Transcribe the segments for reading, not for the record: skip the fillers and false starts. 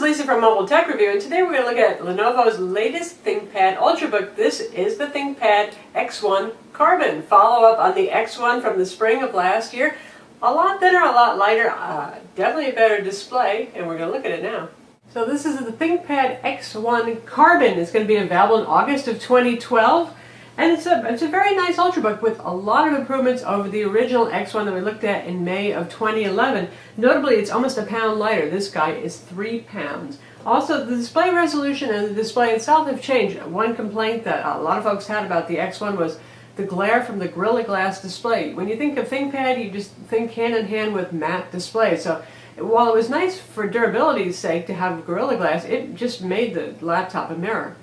Lisa from Mobile Tech Review, and today we're going to look at Lenovo's latest ThinkPad Ultrabook. This is the ThinkPad X1 Carbon, follow-up on the X1 from the spring of last year. A lot thinner, a lot lighter, definitely a better display, and we're going to look at it now. So this is the ThinkPad X1 Carbon. It's going to be available in August of 2012. And it's a very nice Ultrabook with a lot of improvements over the original X1 that we looked at in May of 2011. Notably, it's almost a pound lighter. This guy is 3 pounds. Also, the display resolution and the display itself have changed. One complaint that a lot of folks had about the X1 was the glare from the Gorilla Glass display. When you think of ThinkPad, you just think hand in hand with matte displays. So while it was nice for durability's sake to have Gorilla Glass, it just made the laptop a mirror.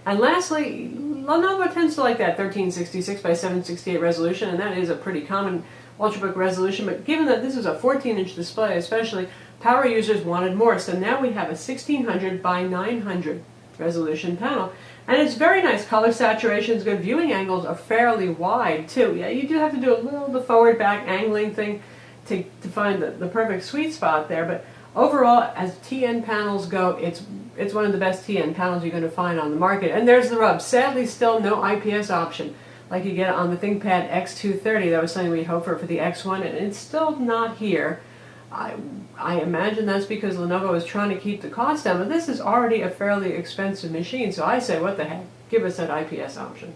And lastly, Lenovo tends to like that 1366 by 768 resolution, and that is a pretty common Ultrabook resolution, but given that this is a 14-inch display especially, power users wanted more, so now we have a 1600 by 900 resolution panel. And it's very nice color saturations, good viewing angles are fairly wide too. Yeah, you do have to do a little the forward-back angling thing to find the perfect sweet spot there, but overall, as TN panels go, it's one of the best TN panels you're going to find on the market. And there's the rub. Sadly, still no IPS option like you get on the ThinkPad X230. That was something we hoped for the X1, and it's still not here. I imagine that's because Lenovo is trying to keep the cost down, but this is already a fairly expensive machine, so I say, what the heck, give us that IPS option.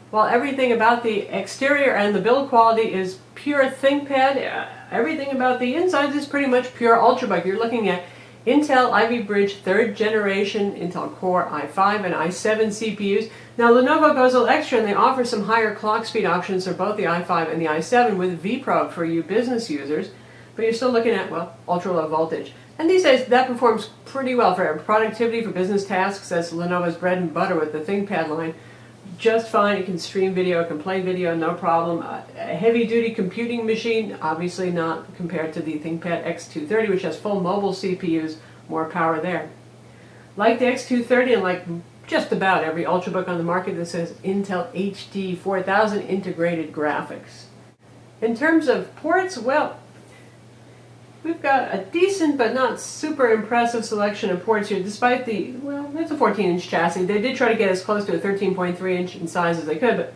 While everything about the exterior and the build quality is pure ThinkPad, everything about the insides is pretty much pure Ultrabook. You're looking at Intel Ivy Bridge 3rd generation Intel Core i5 and i7 CPUs. Now Lenovo goes a little extra and they offer some higher clock speed options for both the i5 and the i7 with vPro for you business users, but you're still looking at, well, ultra low voltage. And these days that performs pretty well for productivity, for business tasks. That's Lenovo's bread and butter with the ThinkPad line. Just fine. It can stream video, it can play video, no problem. A heavy-duty computing machine, obviously not compared to the ThinkPad X230, which has full mobile CPUs, more power there. Like the X230 and like just about every Ultrabook on the market, this says Intel HD 4000 integrated graphics. In terms of ports, well, we've got a decent but not super impressive selection of ports here, despite the, well, it's a 14-inch chassis. They did try to get as close to a 13.3-inch in size as they could, but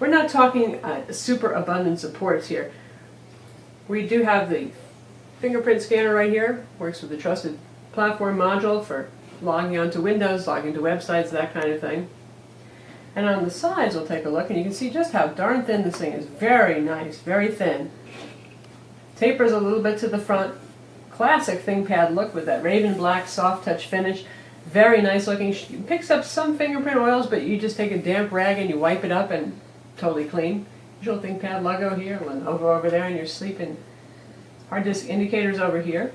we're not talking a super abundance of ports here. We do have the fingerprint scanner right here, works with the trusted platform module for logging onto Windows, logging to websites, that kind of thing. And on the sides, we'll take a look, and you can see just how darn thin this thing is. Very nice, very thin. Tapers a little bit to the front. Classic ThinkPad look with that raven black soft touch finish. Very nice looking. It picks up some fingerprint oils, but you just take a damp rag and you wipe it up and totally clean. Usual ThinkPad logo here, Lenovo over there, and your sleeping hard disk indicators over here.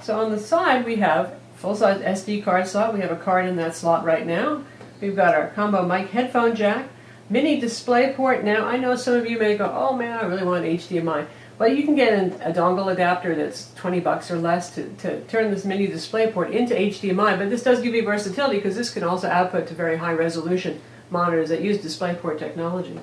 So on the side we have full-size SD card slot. We have a card in that slot right now. We've got our combo mic headphone jack, mini display port. Now I know some of you may go, oh man, I really want HDMI. Well, you can get a dongle adapter that's $20 or less to turn this mini DisplayPort into HDMI, but this does give you versatility because this can also output to very high resolution monitors that use DisplayPort technology.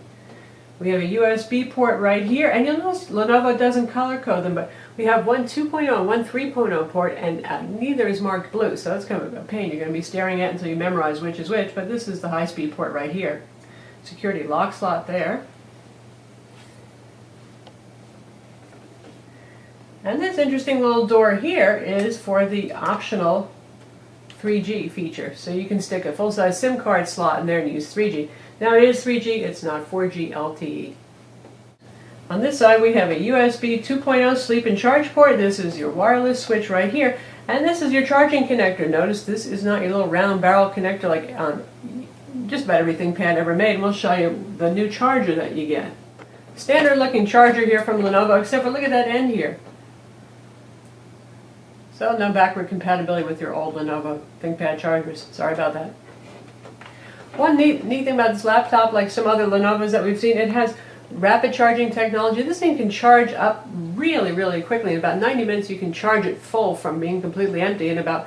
We have a USB port right here, and you'll notice Lenovo doesn't color code them, but we have one 2.0 and one 3.0 port, and neither is marked blue, so that's kind of a pain. You're going to be staring at until you memorize which is which, but this is the high-speed port right here. Security lock slot there. And this interesting little door here is for the optional 3G feature. So you can stick a full-size SIM card slot in there and use 3G. Now it is 3G, it's not 4G LTE. On this side we have a USB 2.0 sleep and charge port. This is your wireless switch right here. And this is your charging connector. Notice this is not your little round barrel connector like on just about every ThinkPad ever made. And we'll show you the new charger that you get. Standard looking charger here from Lenovo, except for look at that end here. So no backward compatibility with your old Lenovo ThinkPad chargers. Sorry about that. One neat thing about this laptop, like some other Lenovos that we've seen, it has rapid charging technology. This thing can charge up really, really quickly. In about 90 minutes you can charge it full from being completely empty. In about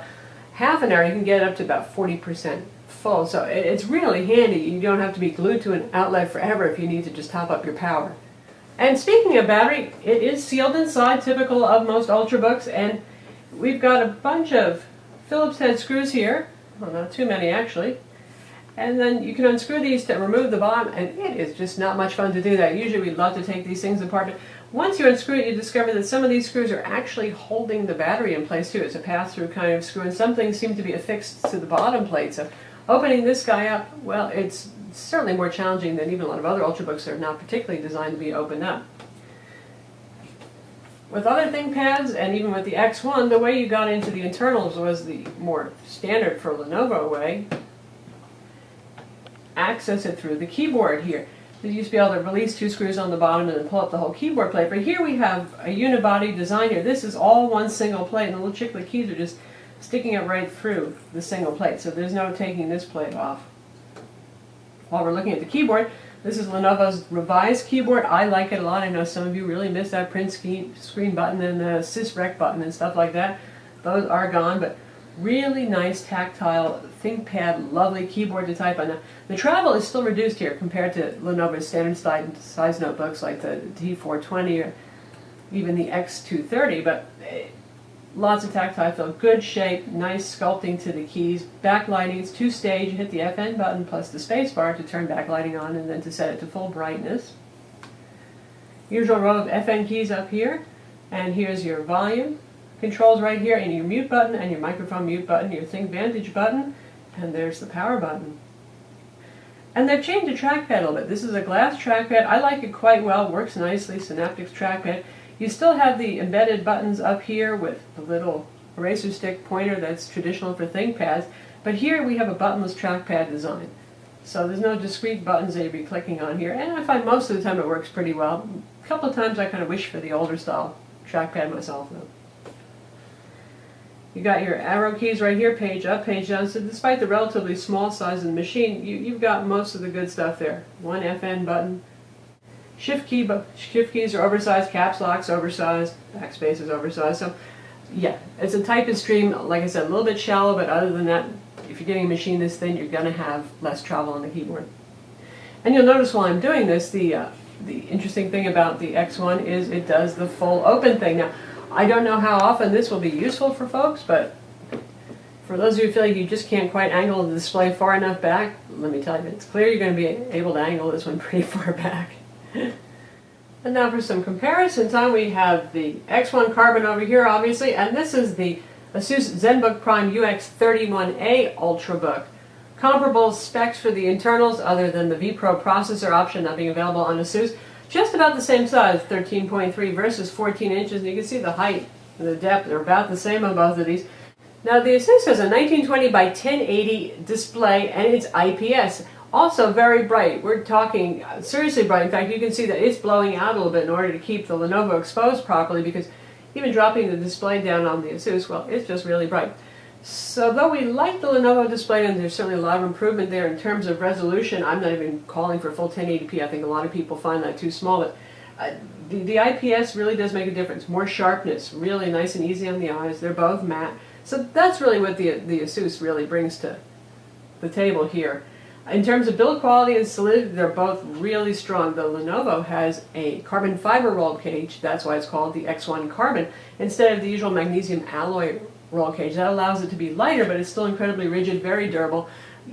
half an hour you can get it up to about 40% full. So it's really handy. You don't have to be glued to an outlet forever if you need to just top up your power. And speaking of battery, it is sealed inside, typical of most Ultrabooks, and we've got a bunch of Phillips head screws here. Well, not too many actually. And then you can unscrew these to remove the bottom, and it is just not much fun to do that. Usually we'd love to take these things apart, but once you unscrew it, you discover that some of these screws are actually holding the battery in place too. It's a pass-through kind of screw, and some things seem to be affixed to the bottom plate. So opening this guy up, well, it's certainly more challenging than even a lot of other Ultrabooks that are not particularly designed to be opened up. With other ThinkPads, and even with the X1, the way you got into the internals was the more standard for Lenovo way. Access it through the keyboard here. You used to be able to release 2 screws on the bottom and then pull up the whole keyboard plate. But here we have a unibody design here. This is all one single plate, and the little chiclet keys are just sticking up right through the single plate. So there's no taking this plate off. While we're looking at the keyboard, this is Lenovo's revised keyboard. I like it a lot. I know some of you really miss that print screen button and the sys-rec button and stuff like that. Those are gone, but really nice tactile ThinkPad, lovely keyboard to type on. Now, the travel is still reduced here compared to Lenovo's standard size notebooks like the T420 or even the X230, but lots of tactile feel, good shape, nice sculpting to the keys, backlighting, it's 2-stage, you hit the FN button plus the space bar to turn backlighting on and then to set it to full brightness. Usual row of FN keys up here, and here's your volume controls right here, and your mute button and your microphone mute button, your ThinkVantage button, and there's the power button. And they've changed the trackpad a little bit. This is a glass trackpad. I like it quite well, works nicely, Synaptics trackpad. You still have the embedded buttons up here with the little eraser stick pointer that's traditional for ThinkPads, but here we have a buttonless trackpad design. So there's no discrete buttons that you'd be clicking on here, and I find most of the time it works pretty well. A couple of times I kind of wish for the older style trackpad myself though. You got your arrow keys right here, page up, page down. So despite the relatively small size of the machine, you've got most of the good stuff there. One FN button. Shift keys are oversized, caps lock's oversized, backspace is oversized. So yeah, it's a typist stream, like I said, a little bit shallow, but other than that, if you're getting a machine this thin, you're going to have less travel on the keyboard. And you'll notice while I'm doing this, the interesting thing about the X1 is it does the full open thing. Now, I don't know how often this will be useful for folks, but for those of you who feel like you just can't quite angle the display far enough back, let me tell you, it's clear you're going to be able to angle this one pretty far back. And now for some comparisons, we have the X1 Carbon over here, obviously, and this is the Asus ZenBook Prime UX31A Ultrabook. Comparable specs for the internals, other than the vPro processor option not being available on Asus. Just about the same size, 13.3 versus 14 inches, and you can see the height and the depth are about the same on both of these. Now the Asus has a 1920 by 1080 display, and it's IPS. Also very bright. We're talking seriously bright. In fact, you can see that it's blowing out a little bit in order to keep the Lenovo exposed properly, because even dropping the display down on the Asus, well, it's just really bright. So though we like the Lenovo display, and there's certainly a lot of improvement there in terms of resolution, I'm not even calling for full 1080p. I think a lot of people find that too small, but the IPS really does make a difference. More sharpness, really nice and easy on the eyes. They're both matte. So that's really what the Asus really brings to the table here. In terms of build quality and solidity, they're both really strong. The Lenovo has a carbon fiber roll cage, that's why it's called the X1 Carbon, instead of the usual magnesium alloy roll cage. That allows it to be lighter, but it's still incredibly rigid, very durable.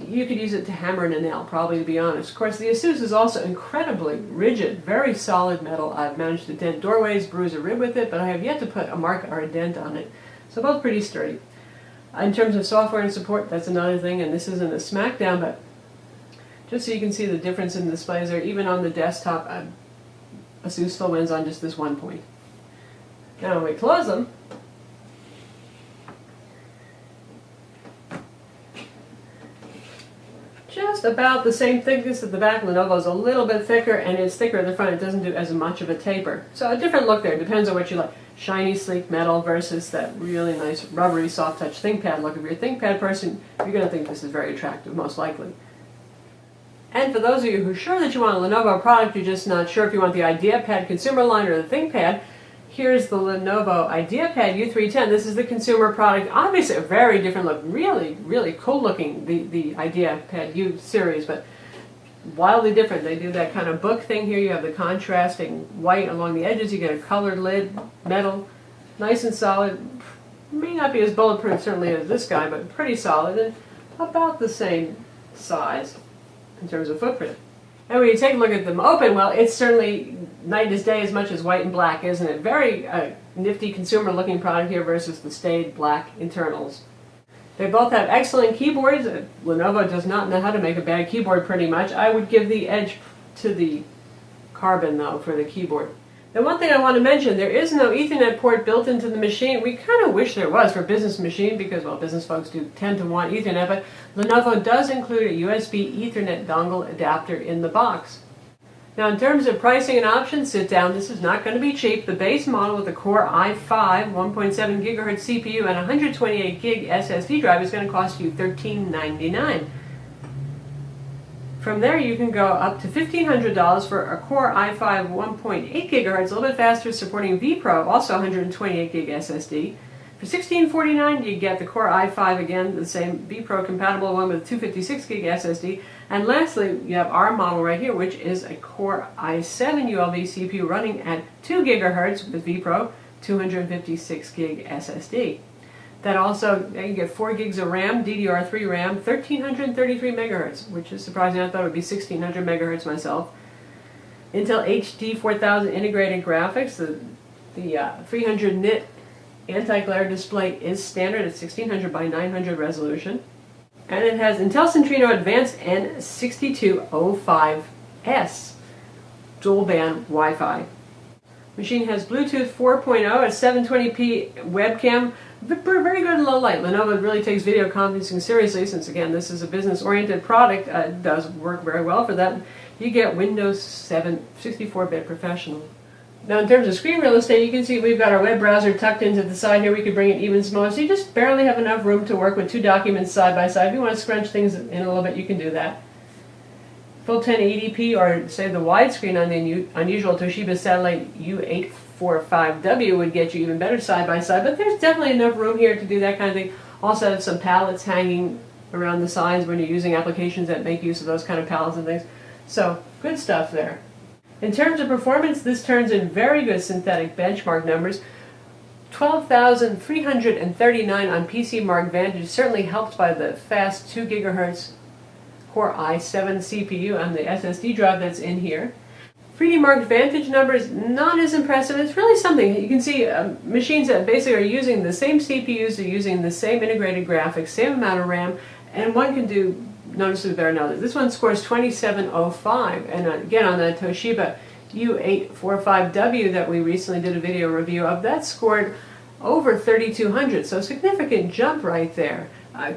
You could use it to hammer in a nail, probably, to be honest. Of course, the Asus is also incredibly rigid, very solid metal. I've managed to dent doorways, bruise a rib with it, but I have yet to put a mark or a dent on it. So both pretty sturdy. In terms of software and support, that's another thing, and this isn't a smackdown, but just so you can see the difference in the displays there, even on the desktop, Asus still wins on just this one point. Now when we close them, just about the same thickness at the back. Lenovo's a little bit thicker, and it's thicker at the front. It doesn't do as much of a taper. So a different look there. Depends on what you like. Shiny, sleek metal versus that really nice, rubbery, soft-touch ThinkPad look. If you're a ThinkPad person, you're going to think this is very attractive, most likely. And for those of you who are sure that you want a Lenovo product, you're just not sure if you want the IdeaPad consumer line or the ThinkPad, here's the Lenovo IdeaPad U310. This is the consumer product. Obviously a very different look. Really, really cool looking, the IdeaPad U series, but wildly different. They do that kind of book thing here. You have the contrasting white along the edges. You get a colored lid, metal, nice and solid. May not be as bulletproof certainly as this guy, but pretty solid and about the same size in terms of footprint. And when you take a look at them open, well, it's certainly night as day as much as white and black, isn't it? Very nifty consumer-looking product here versus the staid black internals. They both have excellent keyboards. Lenovo does not know how to make a bad keyboard pretty much. I would give the edge to the Carbon, though, for the keyboard. Now, one thing I want to mention, there is no Ethernet port built into the machine. We kind of wish there was for business machine because, well, business folks do tend to want Ethernet, but Lenovo does include a USB Ethernet dongle adapter in the box. Now, in terms of pricing and options, sit down. This is not going to be cheap. The base model with the Core i5, 1.7 gigahertz CPU, and 128 gig SSD drive is going to cost you $1,399. From there, you can go up to $1,500 for a Core i5 1.8 gigahertz, a little bit faster, supporting vPro, also 128 gig SSD. For $1,649, you get the Core i5 again, the same vPro compatible one with 256 gig SSD. And lastly, you have our model right here, which is a Core i7 ULV CPU running at 2 gigahertz with vPro, 256 gig SSD. That also, you get 4 gigs of RAM, DDR3 RAM, 1333 megahertz, which is surprising. I thought it would be 1600 megahertz myself. Intel HD 4000 integrated graphics. The 300 nit anti-glare display is standard at 1600 by 900 resolution. And it has Intel Centrino Advanced N6205S dual band Wi-Fi. Machine has Bluetooth 4.0, a 720p webcam, very good in low light. Lenovo really takes video conferencing seriously since, again, this is a business-oriented product. It does work very well for that. You get Windows 7 64-bit Professional. Now, in terms of screen real estate, you can see we've got our web browser tucked into the side here. We could bring it even smaller, so you just barely have enough room to work with two documents side by side. If you want to scrunch things in a little bit, you can do that. Full 1080p, or say the widescreen on the unusual Toshiba Satellite U845W would get you even better side by side, but there's definitely enough room here to do that kind of thing. Also have some palettes hanging around the sides when you're using applications that make use of those kind of palettes and things. So, good stuff there. In terms of performance, this turns in very good synthetic benchmark numbers. 12,339 on PC Mark Vantage, certainly helped by the fast 2 gigahertz Core i7 CPU and the SSD drive that's in here. 3D Mark Vantage numbers, not as impressive. It's really something. You can see machines that basically are using the same CPUs, they're using the same integrated graphics, same amount of RAM, and one can do noticeably better than others. This one scores 2705, and again on the Toshiba U845W that we recently did a video review of, that scored over 3200, so significant jump right there.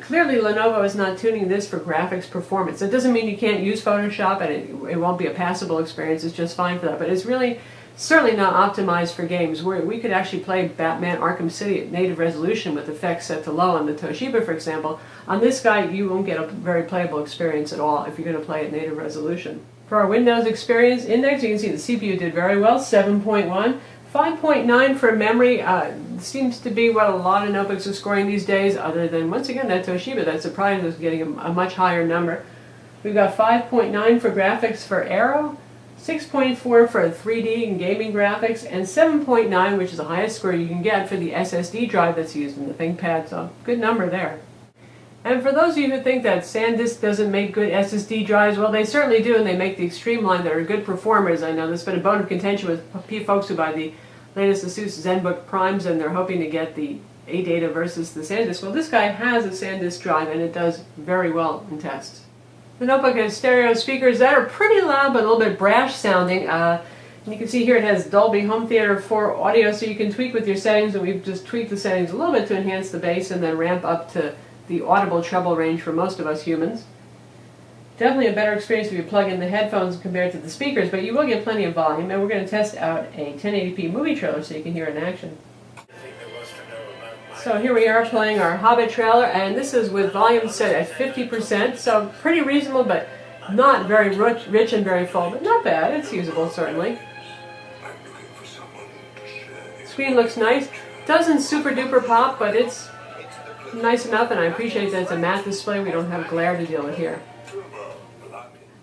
Clearly Lenovo is not tuning this for graphics performance. It doesn't mean you can't use Photoshop and it won't be a passable experience, it's just fine for that, but it's really certainly not optimized for games. Where we could actually play Batman Arkham City at native resolution with effects set to low on the Toshiba, for example. On this guy, you won't get a very playable experience at all if you're going to play at native resolution. For our Windows Experience Index, you can see the CPU did very well, 7.1. 5.9 for memory seems to be what a lot of notebooks are scoring these days, other than, once again, that Toshiba that surprised us getting a much higher number. We've got 5.9 for graphics for Aero, 6.4 for 3D and gaming graphics, and 7.9, which is the highest score you can get for the SSD drive that's used in the ThinkPad, so good number there. And for those of you who think that SanDisk doesn't make good SSD drives, well, they certainly do, and they make the Extreme line that are good performers. I know there's been a bone of contention with folks who buy the latest ASUS ZenBook Primes, and they're hoping to get the ADATA versus the SanDisk. Well, this guy has a SanDisk drive, and it does very well in tests. The notebook has stereo speakers that are pretty loud, but a little bit brash sounding. And you can see here it has Dolby Home Theater 4 audio, so you can tweak with your settings, and we've just tweaked the settings a little bit to enhance the bass and then ramp up to the audible treble range for most of us humans. Definitely a better experience if you plug in the headphones compared to the speakers, but you will get plenty of volume, and we're going to test out a 1080p movie trailer so you can hear it in action. So here we are playing our Hobbit trailer, and this is with volume set at 50%, so pretty reasonable, but not very rich and very full, but not bad. It's usable, certainly. Screen looks nice. Doesn't super duper pop, but it's nice enough, and I appreciate that it's a matte display. We don't have glare to deal with here.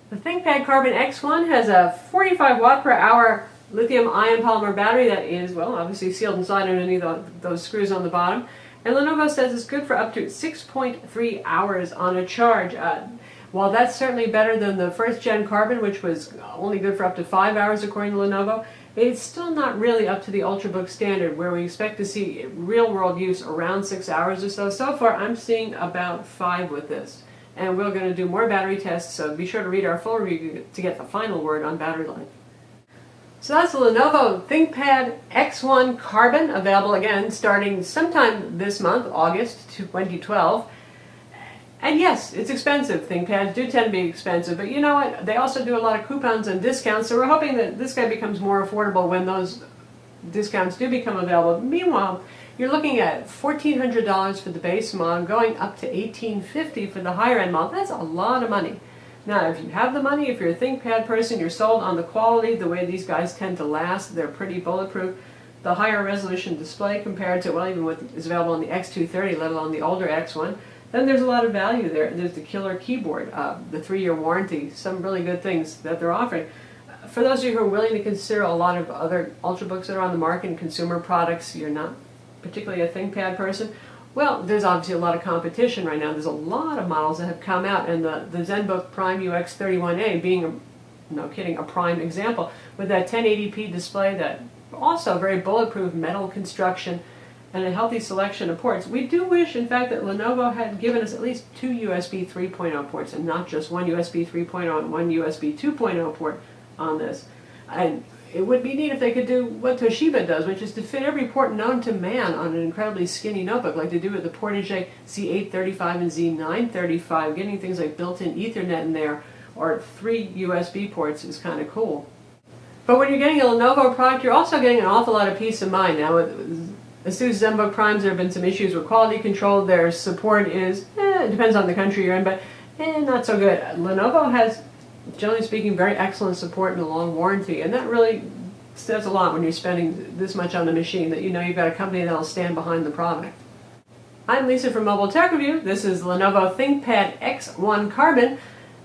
The ThinkPad Carbon X1 has a 45 watt per hour lithium-ion polymer battery that is, well, obviously sealed inside underneath those screws on the bottom. And Lenovo says it's good for up to 6.3 hours on a charge. While that's certainly better than the first gen Carbon, which was only good for up to 5 hours according to Lenovo, it's still not really up to the Ultrabook standard, where we expect to see real-world use around 6 hours or so. So far, I'm seeing about 5 with this. And we're going to do more battery tests, so be sure to read our full review to get the final word on battery life. So that's the Lenovo ThinkPad X1 Carbon, available again starting sometime this month, August 2012. And yes, it's expensive. ThinkPads do tend to be expensive, but you know what? They also do a lot of coupons and discounts, so we're hoping that this guy becomes more affordable when those discounts do become available. Meanwhile, you're looking at $1,400 for the base model, going up to $1,850 for the higher end model. That's a lot of money. Now, if you have the money, if you're a ThinkPad person, you're sold on the quality, the way these guys tend to last, they're pretty bulletproof. The higher resolution display compared to, well, even what is available on the X230, let alone the older X1, then there's a lot of value there. There's the killer keyboard, the 3-year warranty, some really good things that they're offering. For those of you who are willing to consider a lot of other Ultrabooks that are on the market and consumer products, you're not particularly a ThinkPad person, well, there's obviously a lot of competition right now. There's a lot of models that have come out, and the ZenBook Prime UX31A being, no kidding, a prime example, with that 1080p display, that also very bulletproof metal construction, and a healthy selection of ports. We do wish, in fact, that Lenovo had given us at least 2 USB 3.0 ports and not just one USB 3.0 and one USB 2.0 port on this. And it would be neat if they could do what Toshiba does, which is to fit every port known to man on an incredibly skinny notebook, like they do with the Portage Z835 and Z935. Getting things like built-in Ethernet in there, or 3 USB ports, is kind of cool. But when you're getting a Lenovo product, you're also getting an awful lot of peace of mind. Now, with ASUS ZenBook Primes, there have been some issues with quality control. Their support is, it depends on the country you're in, but not so good. Lenovo has, generally speaking, very excellent support and a long warranty, and that really says a lot when you're spending this much on the machine, that you know you've got a company that will stand behind the product. I'm Lisa from Mobile Tech Review. This is Lenovo ThinkPad X1 Carbon.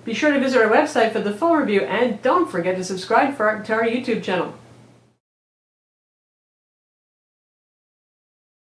Be sure to visit our website for the full review, and don't forget to subscribe to our YouTube channel.